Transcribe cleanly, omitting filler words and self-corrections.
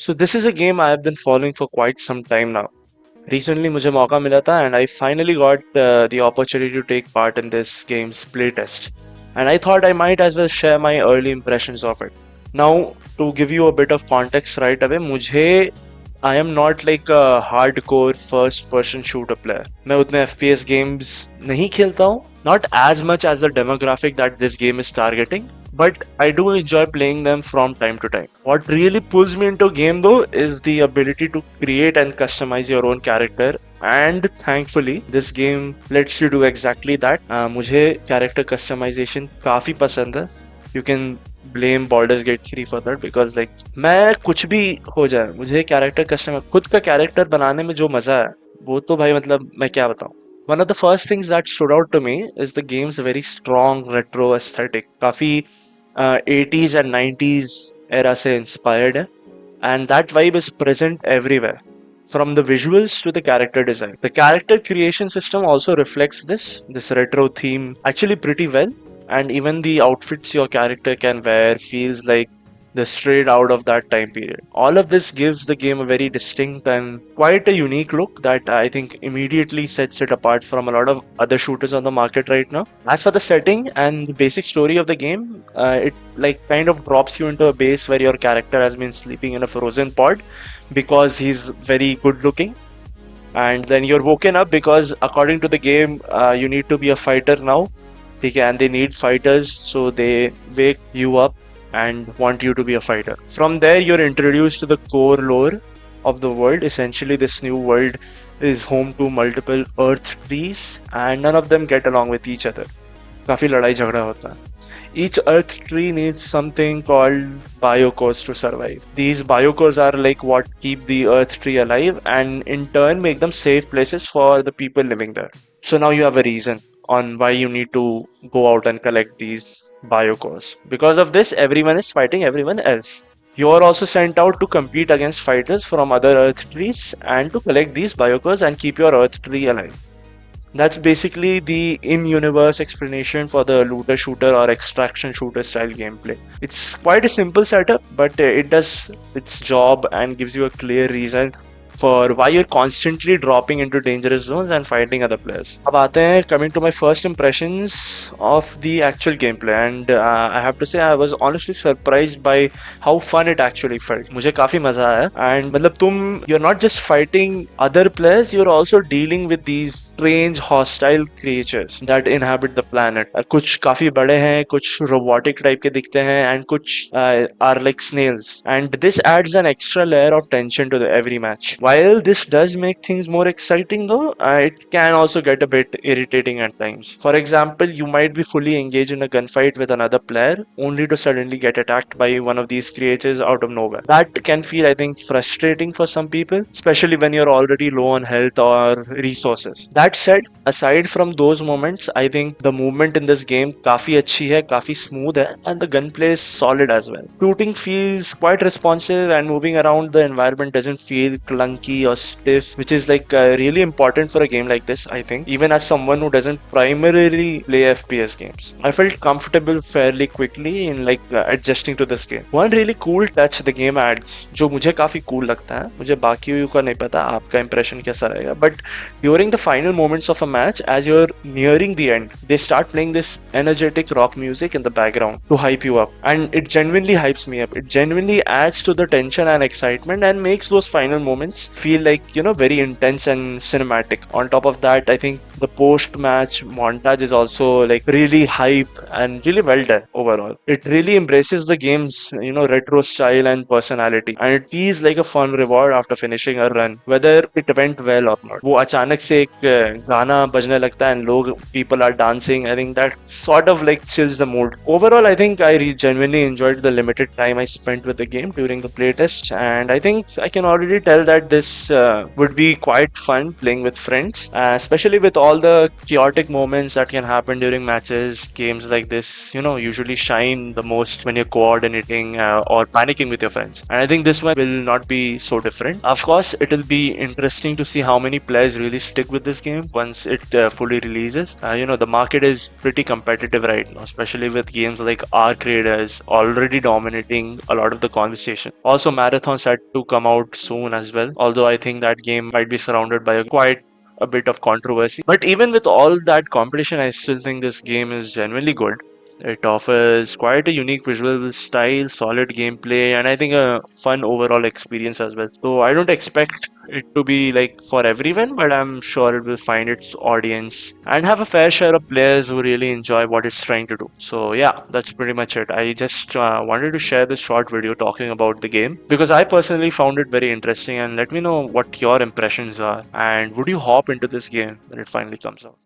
So this is a game I have been following for quite some time now. Recently मुझे मौका मिला था and I finally got the opportunity to take part in this game's playtest. And I thought I might as well share my early impressions of it. Now, to give you a bit of context right away, I am not like a hardcore first person shooter player. मैं उतने FPS games नहीं खेलता हूँ. Not as much as the demographic that this game is targeting, but I do enjoy playing them from time to time. What really pulls me into a game though is the ability to create and customize your own character, and thankfully this game lets you do exactly that. मुझे character customization काफी पसंद है. You can blame Baldur's Gate 3 for that because like मैं कुछ भी हो जाए मुझे character customize खुद का character बनाने में जो मजा है वो तो भाई मतलब मैं क्या बताऊँ. One of the first things that stood out to me is the game's very strong retro aesthetic. काफी 80s and 90s era से inspired है, and that vibe is present everywhere. From the visuals to the character design. The character creation system also reflects this retro theme actually pretty well, and even the outfits your character can wear feels like they're straight out of that time period. All of this gives the game a very distinct and quite a unique look that I think immediately sets it apart from a lot of other shooters on the market right now. As for the setting and the basic story of the game, it like kind of drops you into a base where your character has been sleeping in a frozen pod because he's very good looking, and then you're woken up because according to the game you need to be a fighter now. Okay, and they need fighters, so they wake you up and want you to be a fighter. From there, you're introduced to the core lore of the world. Essentially, this new world is home to multiple earth trees, and none of them get along with each other. काफी लड़ाई झगड़ा होता है. Each earth tree needs something called biocores to survive. These biocores are like what keep the earth tree alive and in turn make them safe places for the people living there. So now you have a reason on why you need to go out and collect these biocores. Because of this, everyone is fighting everyone else. You are also sent out to compete against fighters from other earth trees and to collect these biocores and keep your earth tree alive. That's basically the in-universe explanation for the looter shooter or extraction shooter style gameplay. It's quite a simple setup, but it does its job and gives you a clear reason for why you're constantly dropping into dangerous zones and fighting other players. अब आते हैं coming to my first impressions of the actual gameplay, and I have to say I was honestly surprised by how fun it actually felt. मुझे काफी मजा आया, and मतलब you're not just fighting other players, you're also dealing with these strange hostile creatures that inhabit the planet. कुछ काफी बड़े हैं, कुछ robotic type के दिखते हैं, and कुछ are like snails, and this adds an extra layer of tension to every match. While this does make things more exciting though, it can also get a bit irritating at times. For example, you might be fully engaged in a gunfight with another player only to suddenly get attacked by one of these creatures out of nowhere. That can feel, I think, frustrating for some people, especially when you're already low on health or resources. That said, aside from those moments, I think the movement in this game काफी अच्छी है, काफी smooth है, and the gunplay is solid as well. Shooting feels quite responsive and moving around the environment doesn't feel clunky or stiff, which is like really important for a game like this, I think. Even as someone who doesn't primarily play FPS games, I felt comfortable fairly quickly in like adjusting to this game. One really cool touch the game adds, जो मुझे काफी cool लगता है, मुझे बाकियों का नहीं पता आपका impression कैसा रहेगा, but during the final moments of a match, as you're nearing the end, they start playing this energetic rock music in the background to hype you up, and it genuinely hypes me up. It genuinely adds to the tension and excitement and makes those final moments feel like, you know, very intense and cinematic. On top of that, I think the post-match montage is also like really hype and really well done overall. It really embraces the game's, you know, retro style and personality, and it feels like a fun reward after finishing a run, whether it went well or not. वो अचानक से एक गाना बजने लगता है and people are dancing. I think that sort of like chills the mood. Overall, I think I genuinely enjoyed the limited time I spent with the game during the playtest, and I think I can already tell that this would be quite fun playing with friends, especially with all the chaotic moments that can happen during matches. Games like this, usually shine the most when you're coordinating or panicking with your friends. And I think this one will not be so different. Of course, it will be interesting to see how many players really stick with this game once it fully releases. The market is pretty competitive right now, especially with games like Arc Raiders already dominating a lot of the conversation. Also, Marathon set to come out soon as well, although I think that game might be surrounded by quite a bit of controversy. But even with all that competition, I still think this game is genuinely good. It offers quite a unique visual style, solid gameplay, and I think a fun overall experience as well. So I don't expect it to be like for everyone, but I'm sure it will find its audience and have a fair share of players who really enjoy what it's trying to do. So yeah, that's pretty much it. I just wanted to share this short video talking about the game because I personally found it very interesting, and let me know what your impressions are, and would you hop into this game when it finally comes out?